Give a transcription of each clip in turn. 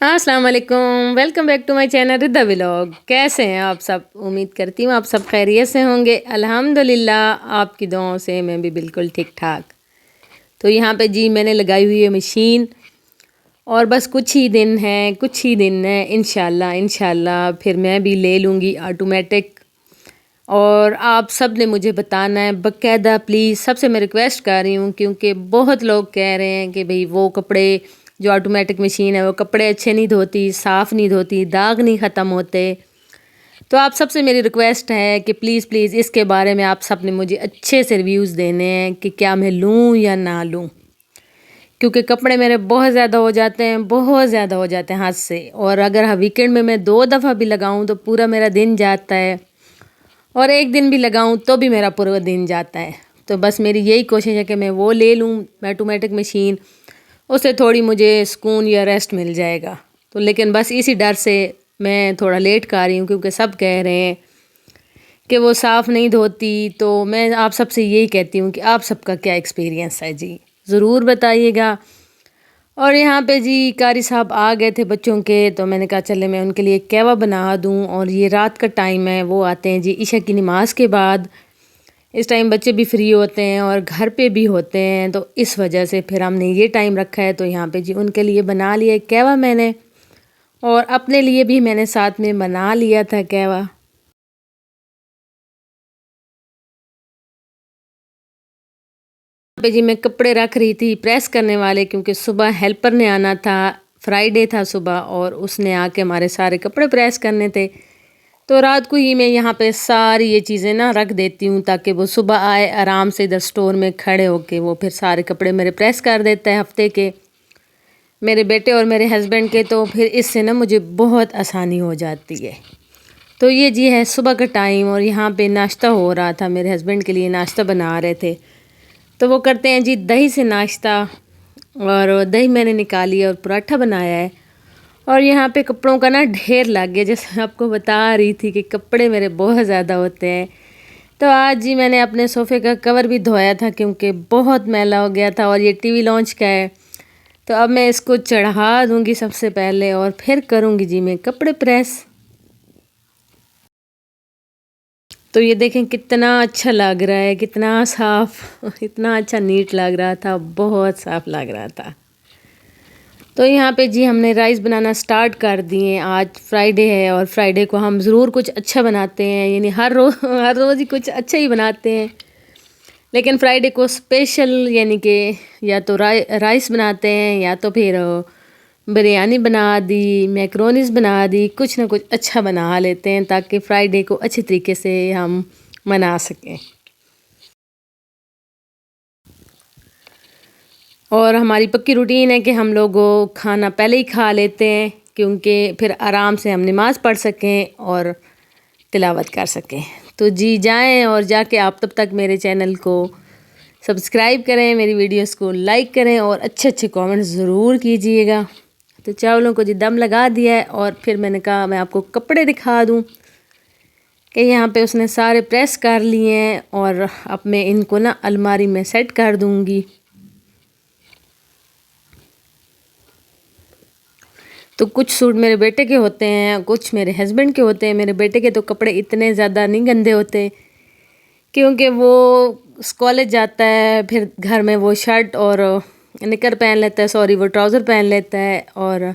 अस्सलाम वालेकुम, welcome back to my channel Rida vlog. कैसे हैं आप सब? उम्मीद करती हूँ आप सब खैरियत से होंगे। अल्हम्दुलिल्लाह आपकी दुआओं से मैं भी बिल्कुल ठीक ठाक। तो यहाँ पे जी मैंने लगाई हुई है मशीन और बस कुछ ही दिन हैं इंशाल्लाह फिर मैं भी ले लूँगी ऑटोमेटिक। और आप सब ने मुझे बताना है बाकायदा, प्लीज़ सबसे मैं रिक्वेस्ट कर रही हूँ, क्योंकि बहुत लोग कह रहे हैं कि भाई वो कपड़े जो ऑटोमेटिक मशीन है वो कपड़े अच्छे नहीं धोती, साफ़ नहीं धोती, दाग नहीं ख़त्म होते। तो आप सबसे मेरी रिक्वेस्ट है कि प्लीज़ इसके बारे में आप सब ने मुझे अच्छे से रिव्यूज़ देने हैं कि क्या मैं लूँ या ना लूँ, क्योंकि कपड़े मेरे बहुत ज़्यादा हो जाते हैं, बहुत ज़्यादा हो जाते हैं हद से। और अगर वीकेंड में मैं 2 दफ़ा भी लगाऊँ तो पूरा मेरा दिन जाता है, और एक दिन भी लगाऊं तो भी मेरा पूरा दिन जाता है। तो बस मेरी यही कोशिश है कि मैं वो ले लूं ऑटोमेटिक मशीन, उससे थोड़ी मुझे सुकून या रेस्ट मिल जाएगा। तो लेकिन बस इसी डर से मैं थोड़ा लेट कर रही हूँ, क्योंकि सब कह रहे हैं कि वो साफ़ नहीं धोती। तो मैं आप सबसे यही कहती हूँ कि आप सबका क्या एक्सपीरियंस है जी, ज़रूर बताइएगा। और यहाँ पे जी कारी साहब आ गए थे बच्चों के, तो मैंने कहा चले मैं उनके लिए कहवा बना दूँ। और ये रात का टाइम है, वो आते हैं जी इशा की नमाज़ के बाद। इस टाइम बच्चे भी फ्री होते हैं और घर पे भी होते हैं, तो इस वजह से फिर हमने ये टाइम रखा है। तो यहाँ पे जी उनके लिए बना लिया कहवा मैंने, और अपने लिए भी मैंने साथ में बना लिया था कहवा। पे जी मैं कपड़े रख रही थी प्रेस करने वाले, क्योंकि सुबह हेल्पर ने आना था, फ्राइडे था सुबह, और उसने आके हमारे सारे कपड़े प्रेस करने थे। तो रात को ही मैं यहाँ पे सारी ये चीज़ें ना रख देती हूँ, ताकि वो सुबह आए आराम से इधर स्टोर में खड़े होके वो फिर सारे कपड़े मेरे प्रेस कर देता है हफ्ते के, मेरे बेटे और मेरे हस्बैंड के। तो फिर इससे ना मुझे बहुत आसानी हो जाती है। तो ये जी है सुबह का टाइम, और यहाँ पे नाश्ता हो रहा था, मेरे हस्बैंड के लिए नाश्ता बना रहे थे। तो वो करते हैं जी दही से नाश्ता, और दही मैंने निकाली और पराठा बनाया है। और यहाँ पे कपड़ों का ना ढेर लग गया, जैसे आपको बता रही थी कि कपड़े मेरे बहुत ज़्यादा होते हैं। तो आज जी मैंने अपने सोफ़े का कवर भी धोया था, क्योंकि बहुत मैला हो गया था। और ये टीवी लॉन्च का है, तो अब मैं इसको चढ़ा दूँगी सबसे पहले, और फिर करूँगी जी मैं कपड़े प्रेस। तो ये देखें कितना अच्छा लग रहा है, कितना साफ़ इतना अच्छा नीट लग रहा था, बहुत साफ़ लग रहा था। तो यहाँ पे जी हमने राइस बनाना स्टार्ट कर दिए। आज फ्राइडे है, और फ्राइडे को हम ज़रूर कुछ अच्छा बनाते हैं, यानी हर रोज़ ही कुछ अच्छा ही बनाते हैं, लेकिन फ्राइडे को स्पेशल यानी कि या तो राइस बनाते हैं, या तो फिर बिरयानी बना दी, मैक्रोनीस बना दी, कुछ ना कुछ अच्छा बना लेते हैं, ताकि फ्राइडे को अच्छे तरीके से हम मना सकें। और हमारी पक्की रूटीन है कि हम लोग खाना पहले ही खा लेते हैं, क्योंकि फिर आराम से हम नमाज़ पढ़ सकें और तिलावत कर सकें। तो जी जाएं और जाके आप तब तक मेरे चैनल को सब्सक्राइब करें, मेरी वीडियोस को लाइक करें, और अच्छे अच्छे कमेंट्स ज़रूर कीजिएगा। तो चावलों को जी दम लगा दिया है, और फिर मैंने कहा मैं आपको कपड़े दिखा दूँ कि यहाँ पे उसने सारे प्रेस कर लिए हैं। और अब मैं इनको ना अलमारी में सेट कर दूँगी। तो कुछ सूट मेरे बेटे के होते हैं, कुछ मेरे हस्बैंड के होते हैं। मेरे बेटे के तो कपड़े इतने ज़्यादा नहीं गंदे होते, क्योंकि वो कॉलेज जाता है, फिर घर में वो शर्ट और निकर पहन लेता है, सॉरी वो ट्राउज़र पहन लेता है, और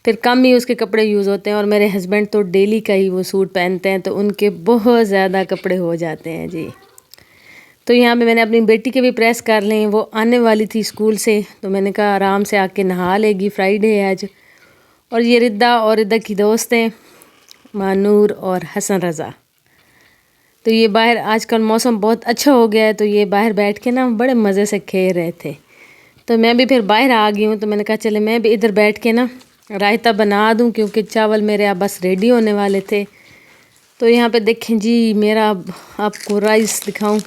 फिर कम ही उसके कपड़े यूज़ होते हैं। और मेरे हस्बैंड तो डेली का ही वो सूट पहनते हैं, तो उनके बहुत ज़्यादा कपड़े हो जाते हैं जी। तो यहाँ पे मैंने अपनी बेटी के भी प्रेस कर लें, वो आने वाली थी स्कूल से, तो मैंने कहा आराम से आके नहा लेगी, फ्राइडे है आज। और ये रिद्दा और रिद्दा की दोस्त हैं मानूर और हसन रज़ा। तो ये बाहर आजकल मौसम बहुत अच्छा हो गया है, तो ये बाहर बैठ के ना बड़े मज़े से खेल रहे थे। तो मैं भी फिर बाहर आ गई हूँ, तो मैंने कहा चले मैं भी इधर बैठ के ना रायता बना दूँ, क्योंकि चावल मेरे अब बस रेडी होने वाले थे। तो यहाँ पे देखें जी मेरा आपको राइस दिखाऊं,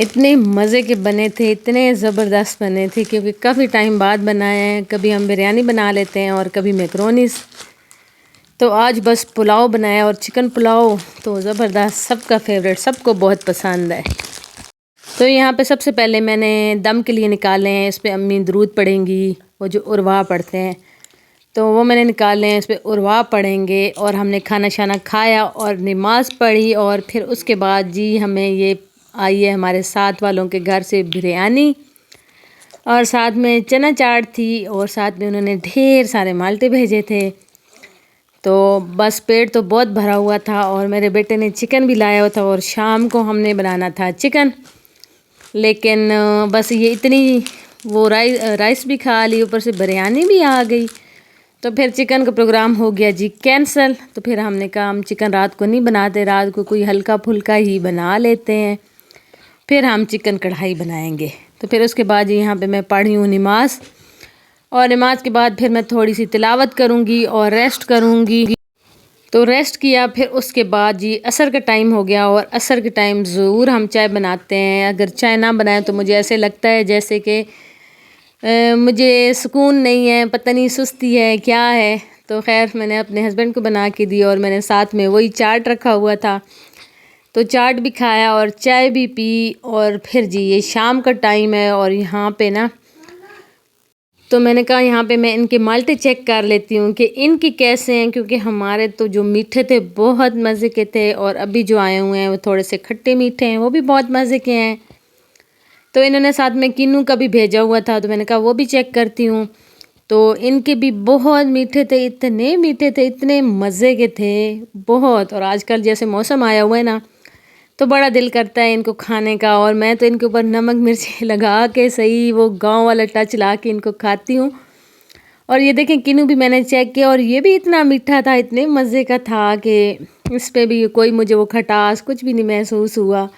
इतने मज़े के बने थे, इतने ज़बरदस्त बने थे, क्योंकि काफ़ी टाइम बाद बनाए हैं। कभी हम बिरयानी बना लेते हैं और कभी मैक्रोनीस। तो आज बस पुलाव बनाया, और चिकन पुलाव तो ज़बरदस्त, सबका फेवरेट, सबको बहुत पसंद है। तो यहाँ पे सबसे पहले मैंने दम के लिए निकाले हैं, इस पर अम्मी दरूद पढ़ेंगी वो जो उरवा पड़ते हैं, तो वो मैंने निकाले हैं। उस पर उरवा पढ़ेंगे और हमने खाना शाना खाया और नमाज़ पढ़ी। और फिर उसके बाद जी हमें ये आई है हमारे साथ वालों के घर से बिरयानी, और साथ में चना चाट थी, और साथ में उन्होंने ढेर सारे माल्टे भेजे थे। तो बस पेट तो बहुत भरा हुआ था। और मेरे बेटे ने चिकन भी लाया हुआ था, और शाम को हमने बनाना था चिकन। लेकिन बस ये इतनी वो राइस भी खा ली, ऊपर से बिरयानी भी आ गई, तो फिर चिकन का प्रोग्राम हो गया जी कैंसिल। तो फिर हमने कहा हम चिकन रात को नहीं बनाते, रात को कोई हल्का फुल्का ही बना लेते हैं, फिर हम चिकन कढ़ाई बनाएंगे। तो फिर उसके बाद जी यहाँ पे मैं पढ़ी हूँ नमाज़, और नमाज के बाद फिर मैं थोड़ी सी तिलावत करूँगी और रेस्ट करूँगी। तो रेस्ट किया, फिर उसके बाद जी असर का टाइम हो गया, और असर के टाइम ज़रूर हम चाय बनाते हैं। अगर चाय ना बनाएं तो मुझे ऐसे लगता है जैसे कि मुझे सुकून नहीं है, पता नहीं सुस्ती है क्या है। तो खैर मैंने अपने हस्बैंड को बना के दी, और मैंने साथ में वही चाट रखा हुआ था, तो चाट भी खाया और चाय भी पी। और फिर जी ये शाम का टाइम है, और यहाँ पे ना तो मैंने कहा यहाँ पे मैं इनके माल्टे चेक कर लेती हूँ कि इनके कैसे हैं, क्योंकि हमारे तो जो मीठे थे बहुत मज़े के थे, और अभी जो आए हुए हैं वो थोड़े से खट्टे मीठे हैं, वो भी बहुत मज़े के हैं। तो इन्होंने साथ में किन्नू का भी भेजा हुआ था, तो मैंने कहा वो भी चेक करती हूँ। तो इनके भी बहुत मीठे थे, इतने मीठे थे, इतने मज़े के थे बहुत। और आजकल जैसे मौसम आया हुआ है ना, तो बड़ा दिल करता है इनको खाने का। और मैं तो इनके ऊपर नमक मिर्ची लगा के सही वो गांव वाला टच ला के इनको खाती हूँ। और ये देखें किन्नू भी मैंने चेक किया, और ये भी इतना मीठा था, इतने मज़े का था कि इस पे भी कोई मुझे वो खटास कुछ भी नहीं महसूस हुआ।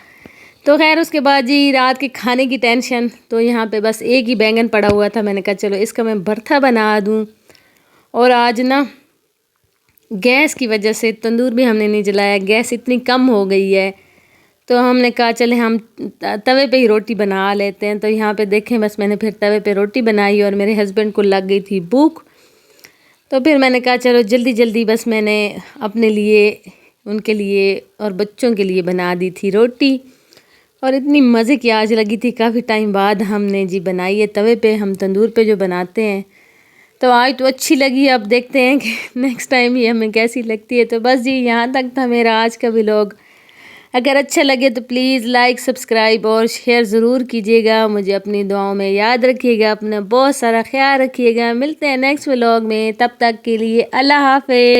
तो खैर उसके बाद जी रात के खाने की टेंशन, तो यहाँ पे बस एक ही बैंगन पड़ा हुआ था, मैंने कहा चलो इसका मैं भरता बना दूँ। और आज ना गैस की वजह से तंदूर भी हमने नहीं जलाया, गैस इतनी कम हो गई है, तो हमने कहा चले हम तवे पे ही रोटी बना लेते हैं। तो यहाँ पे देखें बस मैंने फिर तवे पे रोटी बनाई, और मेरे हस्बैंड को लग गई थी भूख, तो फिर मैंने कहा चलो जल्दी जल्दी बस मैंने अपने लिए, उनके लिए और बच्चों के लिए बना दी थी रोटी। और इतनी मज़े की आज लगी थी, काफ़ी टाइम बाद हमने जी बनाई है तवे पे, हम तंदूर पे जो बनाते हैं। तो आज तो अच्छी लगी, अब देखते हैं कि नेक्स्ट टाइम ये हमें कैसी लगती है। तो बस जी यहाँ तक था मेरा आज का व्लॉग। अगर अच्छा लगे तो प्लीज़ लाइक सब्सक्राइब और शेयर ज़रूर कीजिएगा। मुझे अपनी दुआओं में याद रखिएगा, अपना बहुत सारा ख्याल रखिएगा। मिलते हैं नेक्स्ट व्लॉग में, तब तक के लिए अल्लाह हाफ़िज़।